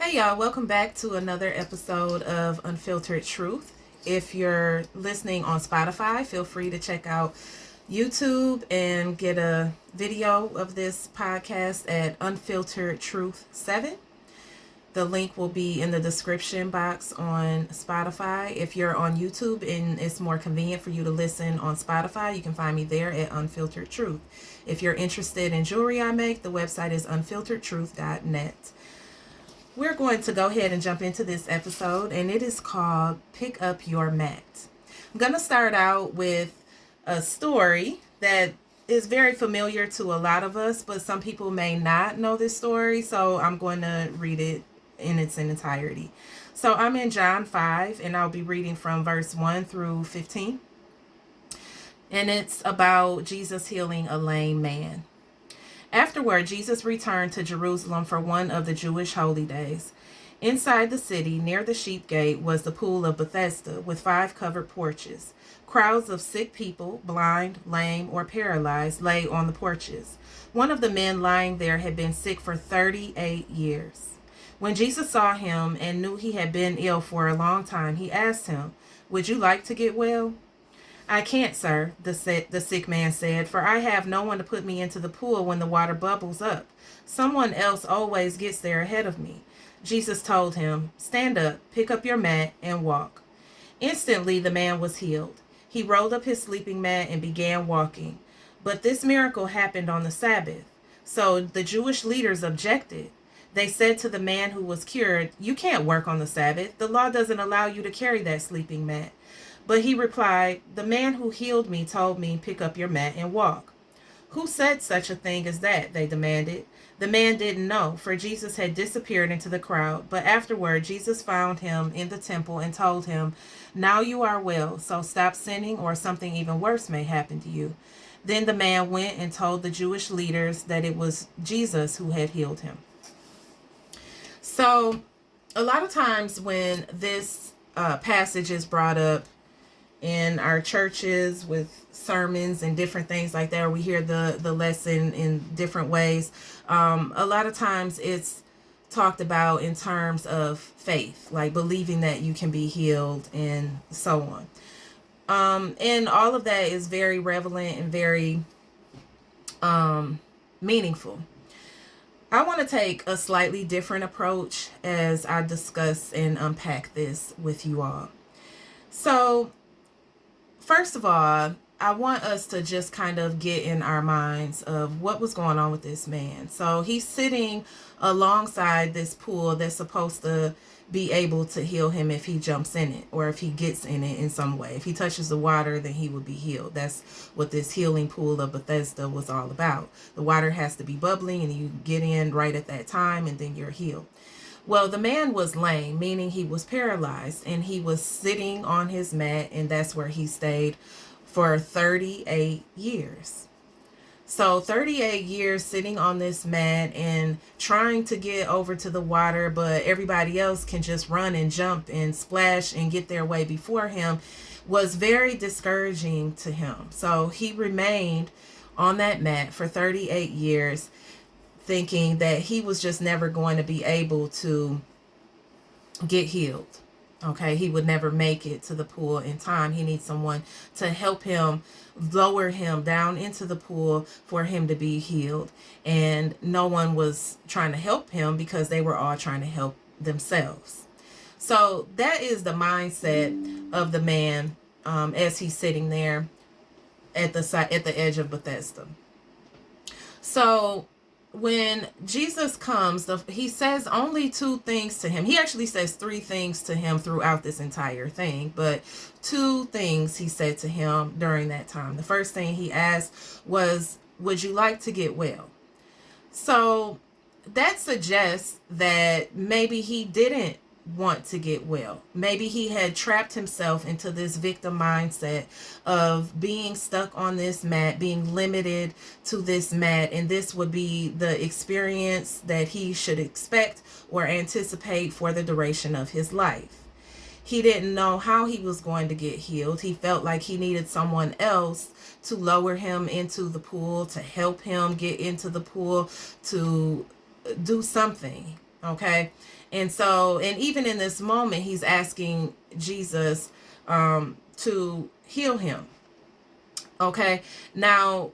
Hey y'all, welcome back to another episode of Unfiltered Truth. If you're listening on Spotify, feel free to check out YouTube and get a video of this podcast at Unfiltered Truth 7. The link will be in the description box on Spotify. If you're on YouTube and it's more convenient for you to listen on Spotify, you can find me there at Unfiltered Truth. If you're interested in jewelry I make, the website is unfilteredtruth.net. We're going to go ahead and jump into this episode, and it is called Pick Up Your Mat. I'm going to start out with a story that is very familiar to a lot of us, but some people may not know this story, so I'm going to read it in its entirety. So I'm in John 5, and I'll be reading from verse 1 through 15. And it's about Jesus healing a lame man. Afterward, Jesus returned to Jerusalem for one of the Jewish holy days. Inside the city, near the sheep gate, was the pool of Bethesda with 5 covered porches. Crowds of sick people, blind, lame, or paralyzed, lay on the porches. One of the men lying there had been sick for 38 years. When Jesus saw him and knew he had been ill for a long time, he asked him, "Would you like to get well?" "I can't, sir," the sick man said, "for I have no one to put me into the pool when the water bubbles up. Someone else always gets there ahead of me." Jesus told him, "Stand up, pick up your mat, and walk." Instantly, the man was healed. He rolled up his sleeping mat and began walking. But this miracle happened on the Sabbath. So the Jewish leaders objected. They said to the man who was cured, "You can't work on the Sabbath. The law doesn't allow you to carry that sleeping mat." But he replied, "The man who healed me told me, 'Pick up your mat and walk.'" "Who said such a thing as that?" they demanded. The man didn't know, for Jesus had disappeared into the crowd. But afterward, Jesus found him in the temple and told him, "Now you are well, so stop sinning or something even worse may happen to you." Then the man went and told the Jewish leaders that it was Jesus who had healed him. So a lot of times when this passage is brought up, in our churches with sermons and different things like that, or we hear the lesson in different ways, a lot of times it's talked about in terms of faith, like believing that you can be healed and so on. And all of that is very relevant and very meaningful. I want to take a slightly different approach as I discuss and unpack this with you all. So first of all, I want us to just kind of get in our minds of what was going on with this man. So he's sitting alongside this pool that's supposed to be able to heal him if he jumps in it or if he gets in it in some way. If he touches the water, then he would be healed. That's what this healing pool of Bethesda was all about. The water has to be bubbling and you get in right at that time and then you're healed. Well, the man was lame, meaning he was paralyzed, and he was sitting on his mat, and that's where he stayed for 38 years. So 38 years sitting on this mat and trying to get over to the water, but everybody else can just run and jump and splash and get their way before him, was very discouraging to him. So he remained on that mat for 38 years, thinking that he was just never going to be able to get healed. Okay, he would never make it to the pool in time. He needs someone to help him, lower him down into the pool for him to be healed. And no one was trying to help him because they were all trying to help themselves. So that is the mindset of the man as he's sitting there at the edge of Bethesda. So when Jesus comes, he says only 2 things to him. He actually says 3 things to him throughout this entire thing, but 2 things he said to him during that time. The first thing he asked was, "Would you like to get well?" So that suggests that maybe he didn't want to get well. Maybe he had trapped himself into this victim mindset of being stuck on this mat, being limited to this mat, and this would be the experience that he should expect or anticipate for the duration of his life. He didn't know how he was going to get healed. He felt like he needed someone else to lower him into the pool, to help him get into the pool, to do something. Okay. And so, and even in this moment, he's asking Jesus to heal him. Okay. Now,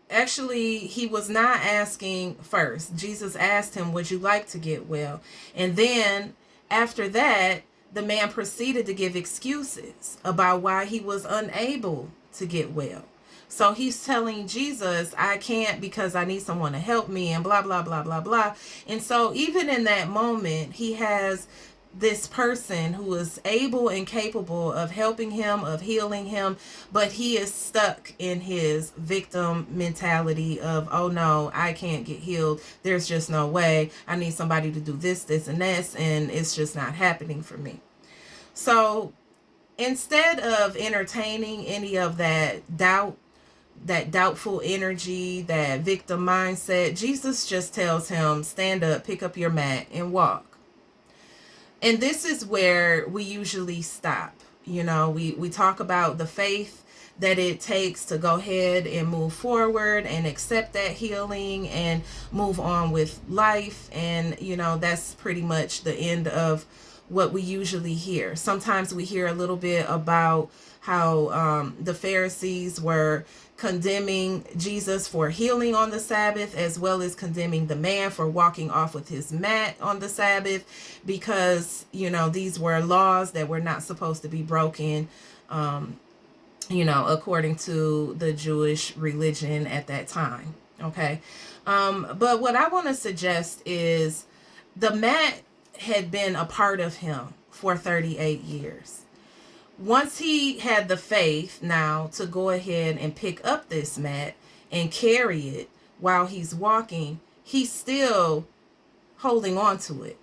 actually, he was not asking first. Jesus asked him, "Would you like to get well?" And then after that, the man proceeded to give excuses about why he was unable to get well. So he's telling Jesus, "I can't because I need someone to help me," and blah, blah, blah, blah, blah. And so even in that moment, he has this person who is able and capable of helping him, of healing him, but he is stuck in his victim mentality of, "Oh no, I can't get healed. There's just no way. I need somebody to do this, this, and this, and it's just not happening for me." So instead of entertaining any of that doubt, that doubtful energy, that victim mindset, Jesus just tells him, "Stand up, pick up your mat, and walk." And this is where we usually stop. We talk about the faith that it takes to go ahead and move forward and accept that healing and move on with life. And, that's pretty much the end of what we usually hear. Sometimes we hear a little bit about how the Pharisees were condemning Jesus for healing on the Sabbath, as well as condemning the man for walking off with his mat on the Sabbath, because, these were laws that were not supposed to be broken, according to the Jewish religion at that time. Okay. But what I want to suggest is the mat had been a part of him for 38 years. Once he had the faith now to go ahead and pick up this mat and carry it while he's walking, he's still holding on to it.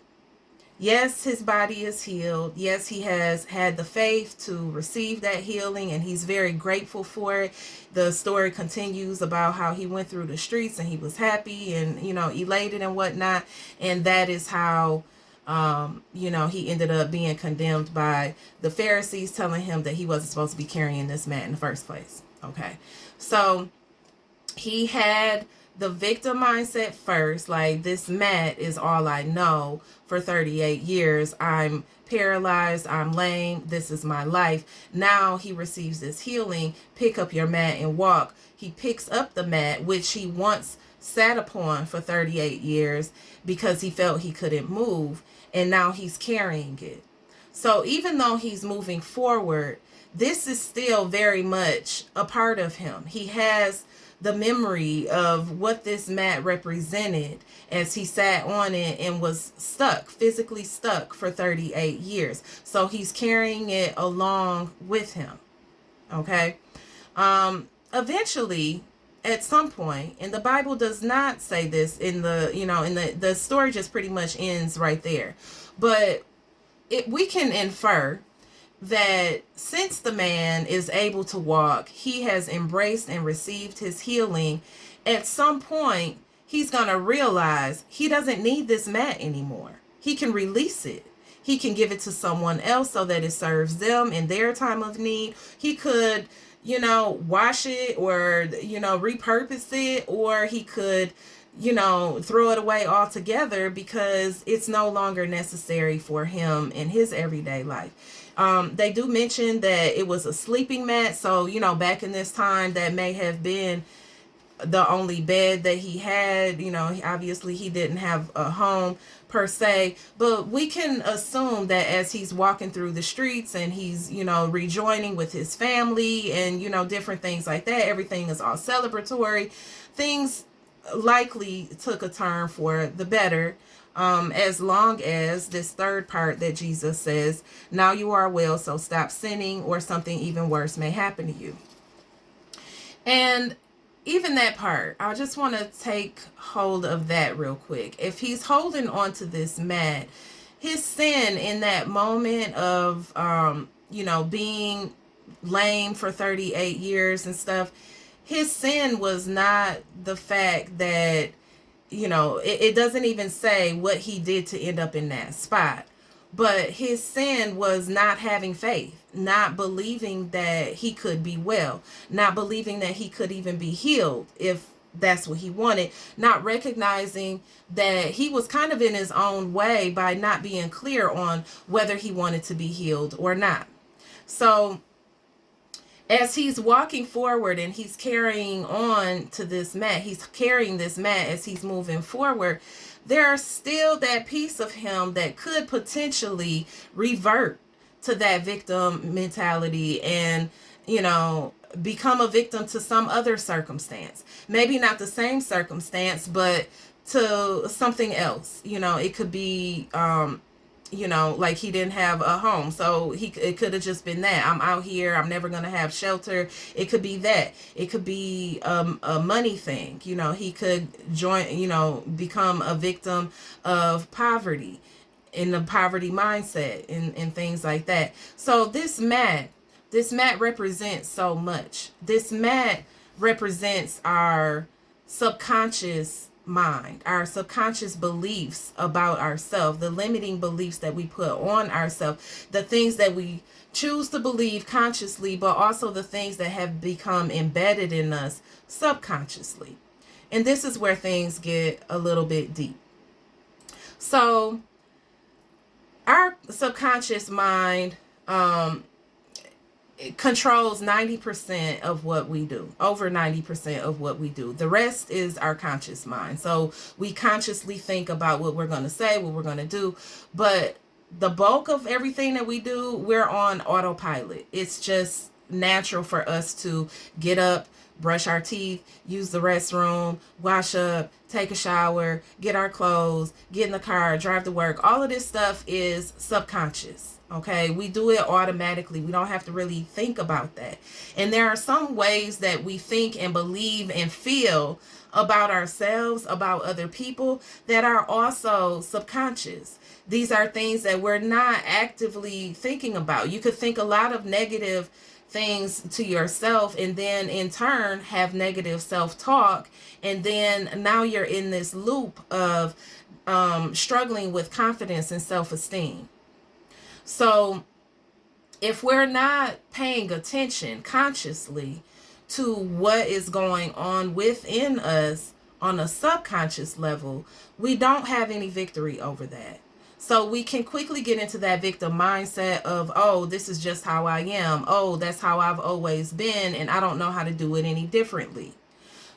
Yes, his body is healed. Yes, he has had the faith to receive that healing, and he's very grateful for it. The story continues about how he went through the streets and he was happy and, elated and whatnot. And that is how he ended up being condemned by the Pharisees, telling him that he wasn't supposed to be carrying this mat in the first place. Okay. So he had the victim mindset first, like, this mat is all I know for 38 years. I'm paralyzed, I'm lame, this is my life. Now he receives this healing, pick up your mat and walk. He picks up the mat, which he once sat upon for 38 years because he felt he couldn't move, and now he's carrying it. So even though he's moving forward, this is still very much a part of him. He has the memory of what this mat represented as he sat on it and was stuck, physically stuck for 38 years. So he's carrying it along with him. Okay. Eventually, at some point, and the Bible does not say this in the story just pretty much ends right there. But we can infer that since the man is able to walk, he has embraced and received his healing. At some point, he's going to realize he doesn't need this mat anymore. He can release it. He can give it to someone else so that it serves them in their time of need. He could, wash it or, repurpose it, or he could, throw it away altogether because it's no longer necessary for him in his everyday life. They do mention that it was a sleeping mat. So, back in this time, that may have been the only bed that he had. Obviously he didn't have a home per se, but we can assume that as he's walking through the streets and he's, rejoining with his family and, different things like that, everything is all celebratory. Things likely took a turn for the better. As long as this third part that Jesus says, "Now you are well, so stop sinning, or something even worse may happen to you." And even that part, I just want to take hold of that real quick. If he's holding on to this mat, his sin in that moment of, being lame for 38 years and stuff, his sin was not the fact that, it doesn't even say what he did to end up in that spot. But his sin was not having faith, not believing that he could be well, not believing that he could even be healed if that's what he wanted, not recognizing that he was kind of in his own way by not being clear on whether he wanted to be healed or not. So as he's walking forward and he's carrying on to this mat, he's carrying this mat as he's moving forward, there's still that piece of him that could potentially revert to that victim mentality and, become a victim to some other circumstance. Maybe not the same circumstance, but to something else. It could be, like he didn't have a home. So it could have just been that. I'm out here, I'm never going to have shelter. It could be that. It could be a money thing. He could become a victim of poverty, in the poverty mindset and things like that. So this mat represents so much. This mat represents our subconscious mind, our subconscious beliefs about ourselves, the limiting beliefs that we put on ourselves, the things that we choose to believe consciously, but also the things that have become embedded in us subconsciously. And this is where things get a little bit deep. So our subconscious mind it controls 90% of what we do, over 90% of what we do. The rest is our conscious mind. So we consciously think about what we're going to say, what we're going to do. But the bulk of everything that we do, we're on autopilot. It's just natural for us to get up, brush our teeth, use the restroom, wash up, take a shower, get our clothes, get in the car, drive to work. All of this stuff is subconscious. Okay, we do it automatically. We don't have to really think about that. And there are some ways that we think and believe and feel about ourselves, about other people, that are also subconscious. These are things that we're not actively thinking about. You could think a lot of negative things to yourself and then in turn have negative self-talk, and then now you're in this loop of struggling with confidence and self-esteem. So if we're not paying attention consciously to what is going on within us on a subconscious level, we don't have any victory over that. So we can quickly get into that victim mindset of, oh, this is just how I am. Oh, that's how I've always been, and I don't know how to do it any differently.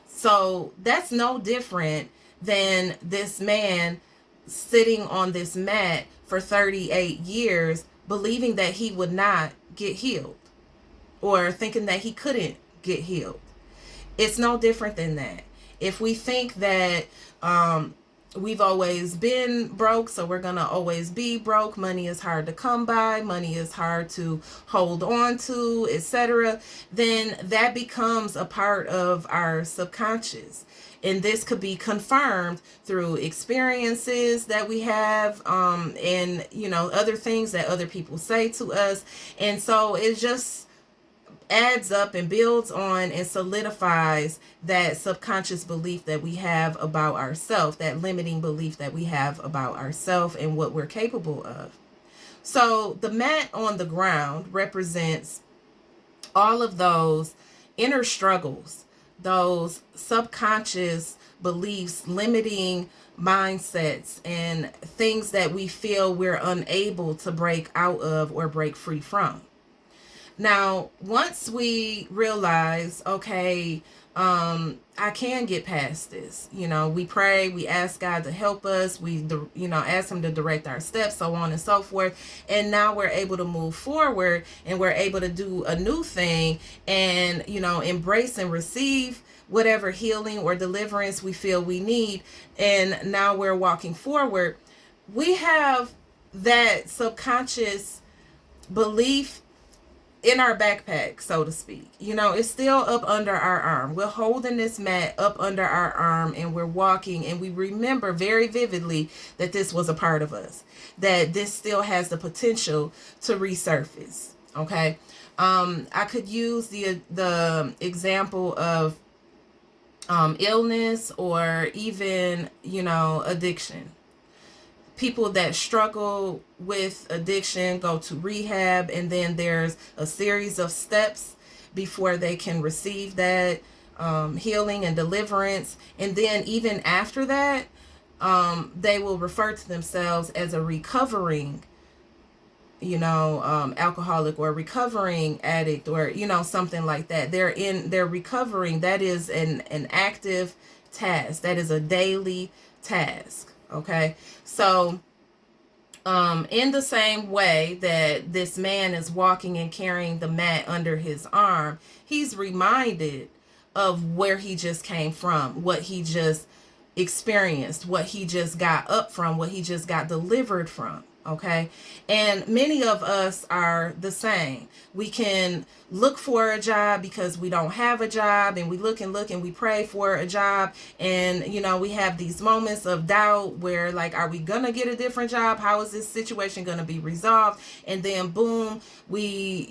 So that's no different than this man sitting on this mat for 38 years, believing that he would not get healed or thinking that he couldn't get healed. It's no different than that. If we think that we've always been broke, so we're going to always be broke, money is hard to come by, money is hard to hold on to, etc., then that becomes a part of our subconscious. And this could be confirmed through experiences that we have, and, other things that other people say to us. And so it just adds up and builds on and solidifies that subconscious belief that we have about ourselves, that limiting belief that we have about ourselves and what we're capable of. So the mat on the ground represents all of those inner struggles, those subconscious beliefs, limiting mindsets, and things that we feel we're unable to break out of or break free from. Now, once we realize, okay, I can get past this, we pray, we ask God to help us, we, ask him to direct our steps, so on and so forth. And now we're able to move forward and we're able to do a new thing and, embrace and receive whatever healing or deliverance we feel we need. And now we're walking forward. We have that subconscious belief in our backpack, so to speak. It's still up under our arm. We're holding this mat up under our arm and we're walking, and we remember very vividly that this was a part of us, that this still has the potential to resurface. Okay. I could use the example of illness or even, addiction. People that struggle with addiction go to rehab, and then there's a series of steps before they can receive that healing and deliverance. And then even after that, they will refer to themselves as a recovering, alcoholic or recovering addict, or, something like that. They're recovering. That is an active task. That is a daily task. Okay. So, in the same way that this man is walking and carrying the mat under his arm, he's reminded of where he just came from, what he just experienced, what he just got up from, what he just got delivered from. Okay. And many of us are the same. We can look for a job because we don't have a job, and we look and we pray for a job. And, we have these moments of doubt where, like, are we going to get a different job? How is this situation going to be resolved? And then boom, we,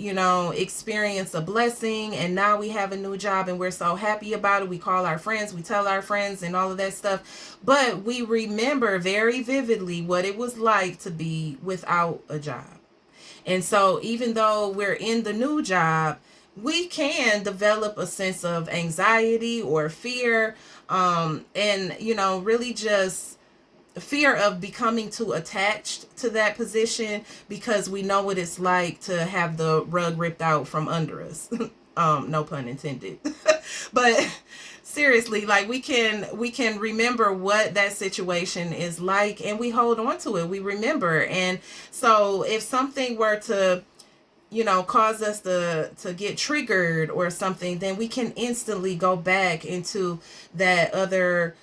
experience a blessing, and now we have a new job and we're so happy about it. We call our friends, we tell our friends and all of that stuff. But we remember very vividly what it was like to be without a job. And so even though we're in the new job, we can develop a sense of anxiety or fear, and, really just fear of becoming too attached to that position, because we know what it's like to have the rug ripped out from under us. No pun intended. But seriously, like, we can remember what that situation is like, and we hold on to it. We remember. And so if something were to, cause us to get triggered or something, then we can instantly go back into that other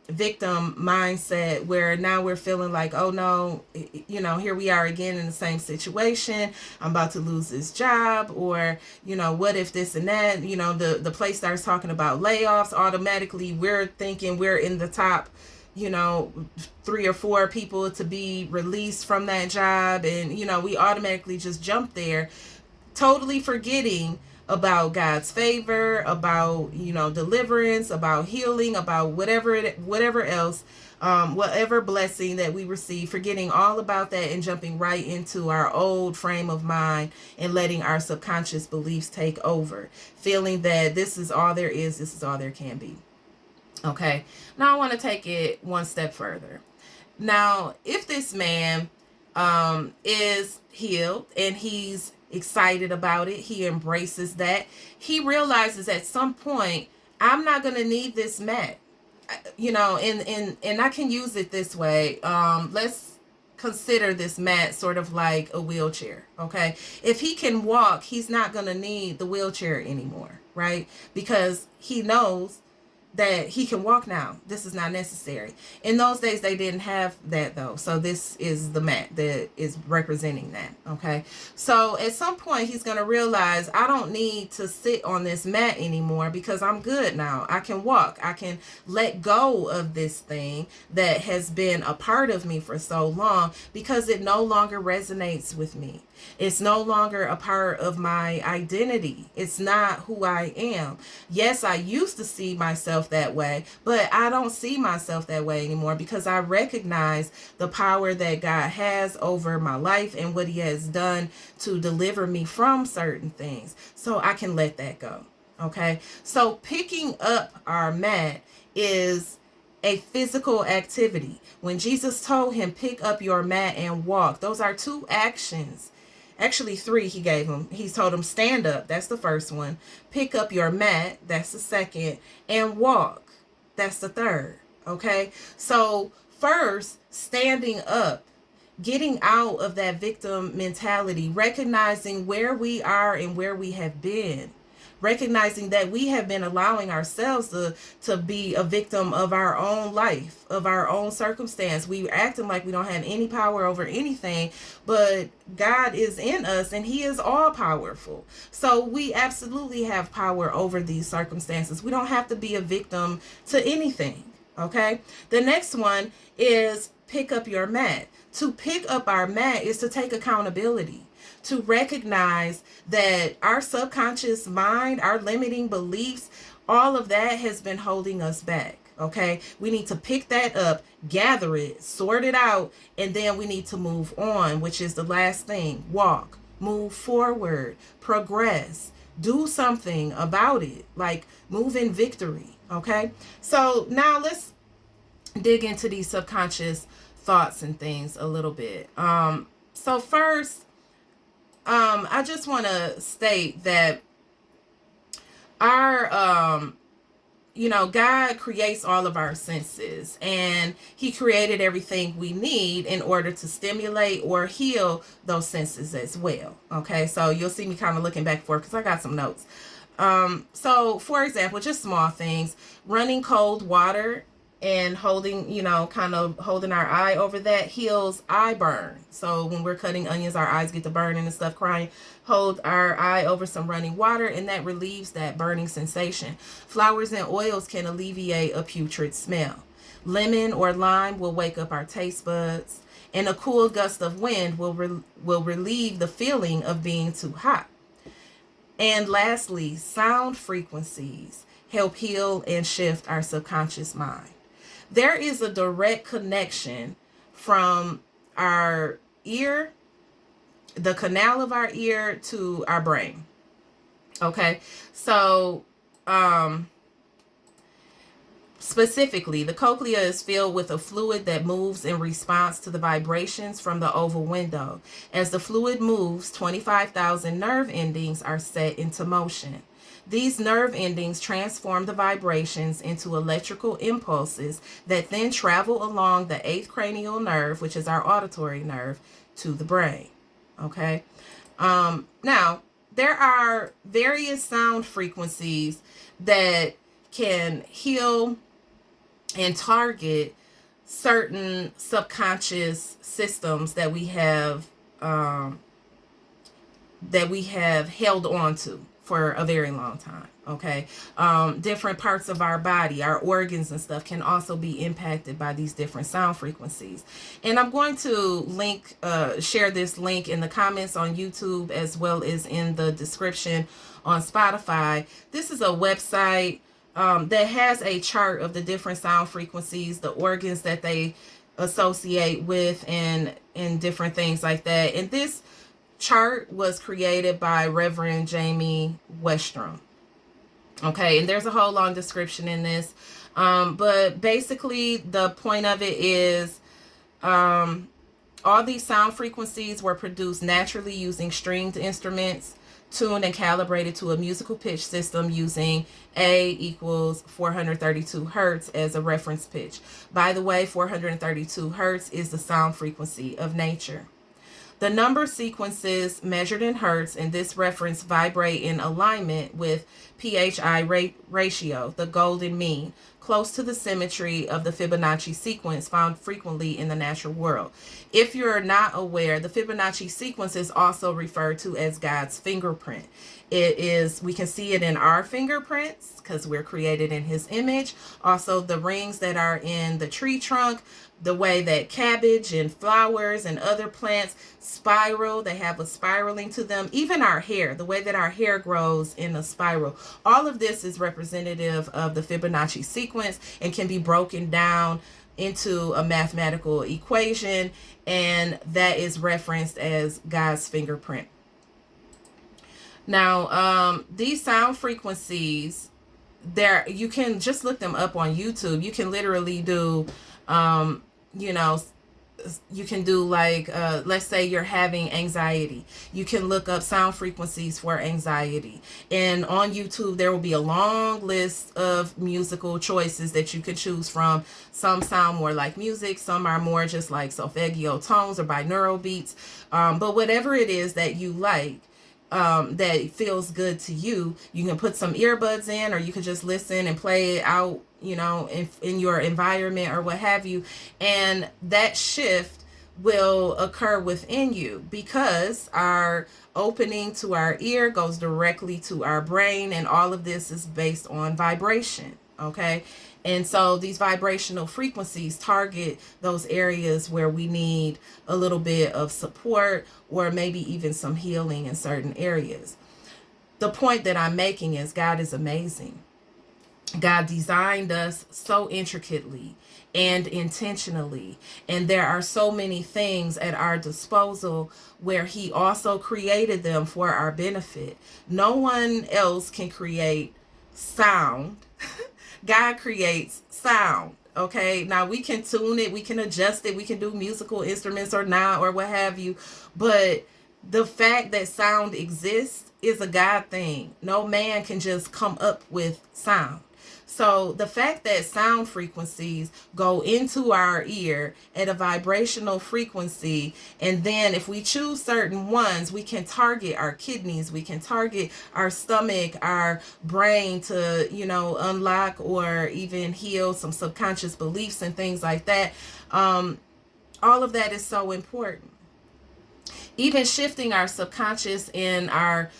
victim mindset, where now we're feeling like, oh no, here we are again in the same situation. I'm about to lose this job, or, what if this and that, the place starts talking about layoffs. Automatically we're thinking we're in the top, 3 or 4 people to be released from that job. And, we automatically just jump there, totally forgetting about God's favor, about, deliverance, about healing, about whatever else, whatever blessing that we receive, forgetting all about that and jumping right into our old frame of mind and letting our subconscious beliefs take over, feeling that this is all there is, this is all there can be. Okay. Now I want to take it one step further. Now, if this man is healed and he's excited about it, he embraces that, he realizes at some point, I'm not going to need this mat, and I can use it this way. Let's consider this mat sort of like a wheelchair. Okay. If he can walk, he's not going to need the wheelchair anymore, right? Because he knows that he can walk now. This is not necessary. In those days, they didn't have that though. So this is the mat that is representing that. Okay. So at some point, he's going to realize, I don't need to sit on this mat anymore because I'm good now. I can walk. I can let go of this thing that has been a part of me for so long, because it no longer resonates with me. It's no longer a part of my identity. It's not who I am. Yes, I used to see myself that way, but I don't see myself that way anymore, because I recognize the power that God has over my life and what he has done to deliver me from certain things. So I can let that go. Okay. So picking up our mat is a physical activity. When Jesus told him, pick up your mat and walk, those are 2 actions. Actually 3 he gave him. He told him, stand up. That's the first one. Pick up your mat. That's the second. And walk. That's the third. Okay. So first, standing up, getting out of that victim mentality, recognizing where we are and where we have been. Recognizing that we have been allowing ourselves to be a victim of our own life, of our own circumstance. We acting like we don't have any power over anything, but God is in us and he is all powerful. So we absolutely have power over these circumstances. We don't have to be a victim to anything. Okay. The next one is pick up your mat. To pick up our mat is to take accountability. To recognize that our subconscious mind, our limiting beliefs, all of that has been holding us back. Okay. We need to pick that up, gather it, sort it out, and then we need to move on, which is the last thing. Walk, move forward, progress, Do something about it. Like, move in victory. Okay. So now let's dig into these subconscious thoughts and things a little bit. So first, I just want to state that our God creates all of our senses, and he created everything we need in order to stimulate or heal those senses as well. Okay, so you'll see me kind of looking back and forth because I got some notes. So for example, just small things, running cold water and holding, kind of holding our eye over that heals eye burn. So when we're cutting onions, our eyes get to burning and stuff, crying. Hold our eye over some running water, and that relieves that burning sensation. Flowers and oils can alleviate a putrid smell. Lemon or lime will wake up our taste buds, and a cool gust of wind will relieve the feeling of being too hot. And lastly, sound frequencies help heal and shift our subconscious mind. There is a direct connection from our ear, the canal of our ear, to our brain. Okay, so specifically, the cochlea is filled with a fluid that moves in response to the vibrations from the oval window. As the fluid moves, 25,000 nerve endings are set into motion. These nerve endings transform the vibrations into electrical impulses that then travel along the 8th cranial nerve, which is our auditory nerve, to the brain. Okay. Now, there are various sound frequencies that can heal and target certain subconscious systems that we have held on to for a very long time. Okay. Different parts of our body, our organs and stuff, can also be impacted by these different sound frequencies. And I'm going to share this link in the comments on YouTube, as well as in the description on Spotify. This is a website that has a chart of the different sound frequencies, the organs that they associate with, and different things like that. And this chart was created by Reverend Jamie Westrom. Okay, and there's a whole long description in this, but basically the point of it is all these sound frequencies were produced naturally using stringed instruments, tuned and calibrated to a musical pitch system using A equals 432 hertz as a reference pitch. By the way, 432 hertz is the sound frequency of nature. The number sequences measured in hertz in this reference vibrate in alignment with PHI ratio, the golden mean, close to the symmetry of the Fibonacci sequence found frequently in the natural world. If you're not aware, the Fibonacci sequence is also referred to as God's fingerprint. We can see it in our fingerprints because we're created in his image. Also, the rings that are in the tree trunk, the way that cabbage and flowers and other plants spiral, they have a spiraling to them. Even our hair, the way that our hair grows in a spiral. All of this is representative of the Fibonacci sequence and can be broken down into a mathematical equation, and that is referenced as God's fingerprint. Now, these sound frequencies, you can just look them up on YouTube. You can literally do you can do like, let's say you're having anxiety. You can look up sound frequencies for anxiety. And on YouTube, there will be a long list of musical choices that you could choose from. Some sound more like music. Some are more just like solfeggio tones or binaural beats. But whatever it is that you like, that feels good to you, you can put some earbuds in, or you can just listen and play it out, in your environment or what have you. And that shift will occur within you because our opening to our ear goes directly to our brain, and all of this is based on vibration. Okay. And so these vibrational frequencies target those areas where we need a little bit of support or maybe even some healing in certain areas. The point that I'm making is God is amazing. God designed us so intricately and intentionally, and there are so many things at our disposal where He also created them for our benefit. No one else can create sound. God creates sound. Okay, now we can tune it, we can adjust it, we can do musical instruments or not, or what have you, but the fact that sound exists is a God thing. No man can just come up with sound. So the fact that sound frequencies go into our ear at a vibrational frequency, and then if we choose certain ones, we can target our kidneys, we can target our stomach, our brain to, unlock or even heal some subconscious beliefs and things like that. All of that is so important. Even shifting our subconscious in our,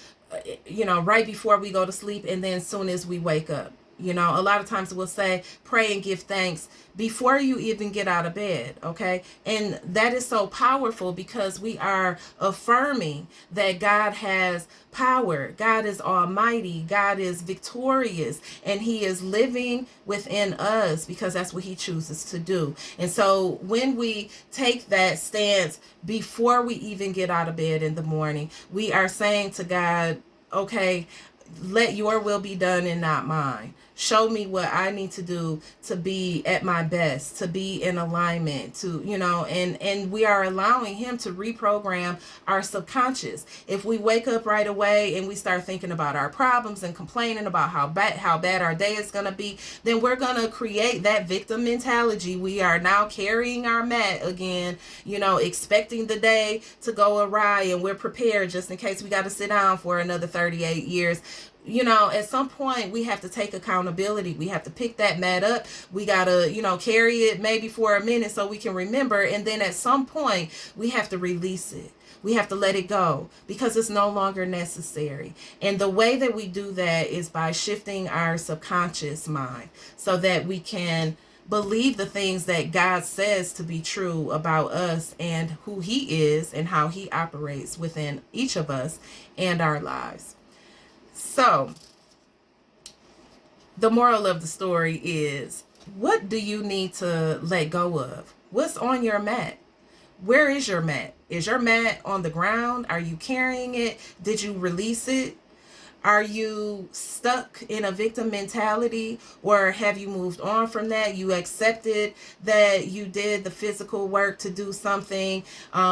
right before we go to sleep and then soon as we wake up. A lot of times we'll say, pray and give thanks before you even get out of bed, okay? And that is so powerful because we are affirming that God has power. God is almighty. God is victorious. And He is living within us because that's what He chooses to do. And so when we take that stance before we even get out of bed in the morning, we are saying to God, okay, let your will be done and not mine. Show me what I need to do to be at my best, to be in alignment, to, and we are allowing Him to reprogram our subconscious. If we wake up right away and we start thinking about our problems and complaining about how bad our day is going to be, then we're going to create that victim mentality. We are now carrying our mat again, expecting the day to go awry, and we're prepared just in case we got to sit down for another 38 years. At some point we have to take accountability. We have to pick that mat up. We got to, carry it maybe for a minute so we can remember. And then at some point we have to release it. We have to let it go because it's no longer necessary. And the way that we do that is by shifting our subconscious mind so that we can believe the things that God says to be true about us and who He is and how He operates within each of us and our lives. So, the moral of the story is, what do you need to let go of? What's on your mat? Where is your mat? Is your mat on the ground? Are you carrying it? Did you release it? Are you stuck in a victim mentality, or have you moved on from that? You accepted that you did the physical work to do something,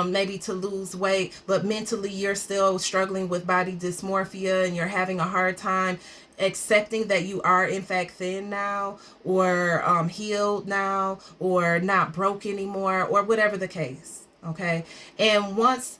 maybe to lose weight, but mentally you're still struggling with body dysmorphia and you're having a hard time accepting that you are in fact thin now, or healed now, or not broke anymore, or whatever the case. Okay. And once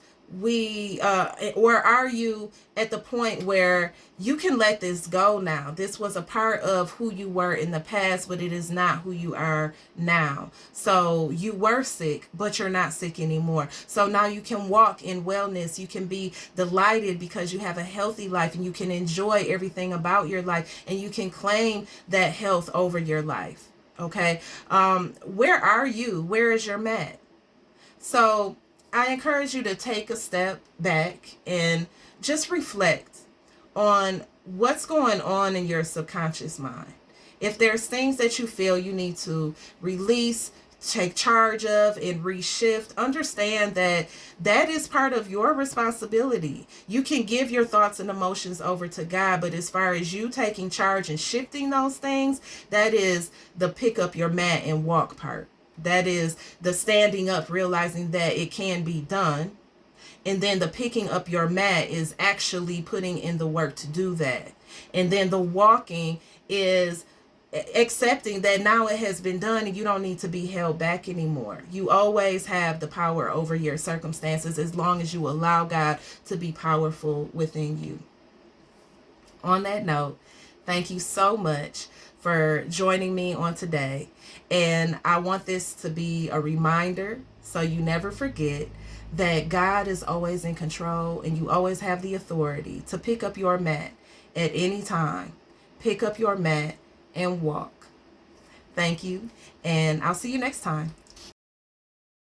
or are you at the point where you can let this go now? This was a part of who you were in the past, but it is not who you are now. So you were sick, but you're not sick anymore. So now you can walk in wellness. You can be delighted because you have a healthy life, and you can enjoy everything about your life, and you can claim that health over your life. Okay. Where are you? Where is your mat? So I encourage you to take a step back and just reflect on what's going on in your subconscious mind. If there's things that you feel you need to release, take charge of, and reshift, understand that that is part of your responsibility. You can give your thoughts and emotions over to God, but as far as you taking charge and shifting those things, that is the pick up your mat and walk part. That is the standing up, realizing that it can be done. And then the picking up your mat is actually putting in the work to do that. And then the walking is accepting that now it has been done and you don't need to be held back anymore. You always have the power over your circumstances as long as you allow God to be powerful within you. On that note, thank you so much for joining me on today. And I want this to be a reminder so you never forget that God is always in control, and you always have the authority to pick up your mat at any time. Pick up your mat and walk. Thank you, and I'll see you next time.